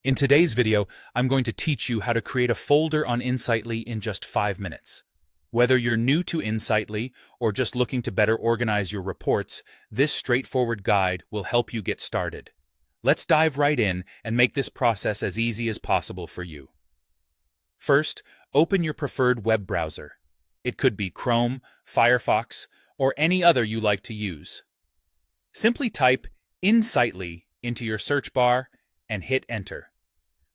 In today's video, I'm going to teach you how to create a folder on Insightly in just 5 minutes. Whether you're new to Insightly or just looking to better organize your reports, this straightforward guide will help you get started. Let's dive right in and make this process as easy as possible for you. First, open your preferred web browser. It could be Chrome, Firefox, or any other you like to use. Simply type Insightly into your search bar and hit enter.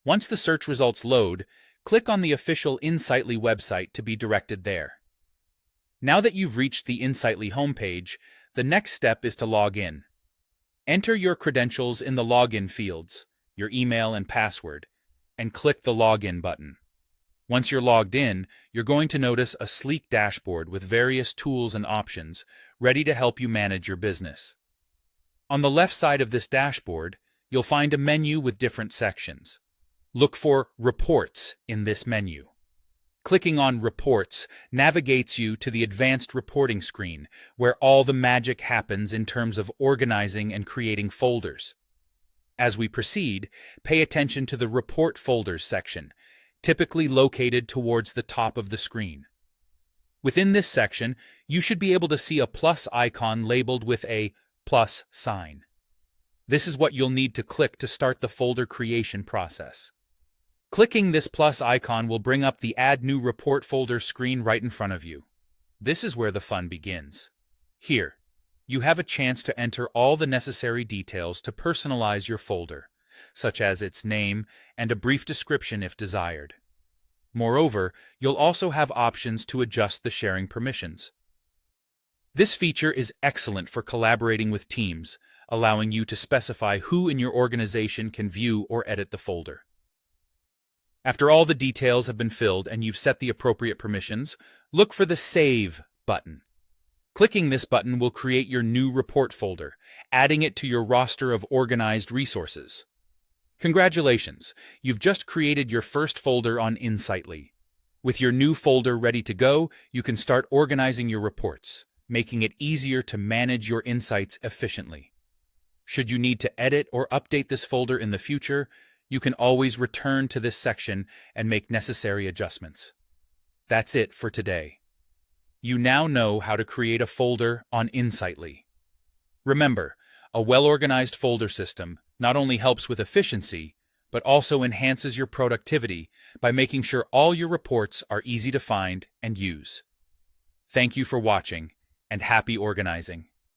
Once the search results load, click on the official Insightly website to be directed there. Now that you've reached the Insightly homepage, the next step is to log in. Enter your credentials in the login fields, your email and password, and click the Login button. Once you're logged in, you're going to notice a sleek dashboard with various tools and options ready to help you manage your business. On the left side of this dashboard, you'll find a menu with different sections. Look for Reports in this menu. Clicking on Reports navigates you to the Advanced Reporting screen, where all the magic happens in terms of organizing and creating folders. As we proceed, pay attention to the Report Folders section, typically located towards the top of the screen. Within this section, you should be able to see a plus icon labeled with a plus sign. This is what you'll need to click to start the folder creation process. Clicking this plus icon will bring up the Add New Report Folder screen right in front of you. This is where the fun begins. Here, you have a chance to enter all the necessary details to personalize your folder, such as its name and a brief description if desired. Moreover, you'll also have options to adjust the sharing permissions. This feature is excellent for collaborating with teams, allowing you to specify who in your organization can view or edit the folder. After all the details have been filled and you've set the appropriate permissions, look for the Save button. Clicking this button will create your new report folder, adding it to your roster of organized resources. Congratulations, you've just created your first folder on Insightly. With your new folder ready to go, you can start organizing your reports, making it easier to manage your insights efficiently. Should you need to edit or update this folder in the future, you can always return to this section and make necessary adjustments. That's it for today. You now know how to create a folder on Insightly. Remember, a well-organized folder system not only helps with efficiency, but also enhances your productivity by making sure all your reports are easy to find and use. Thank you for watching, and happy organizing.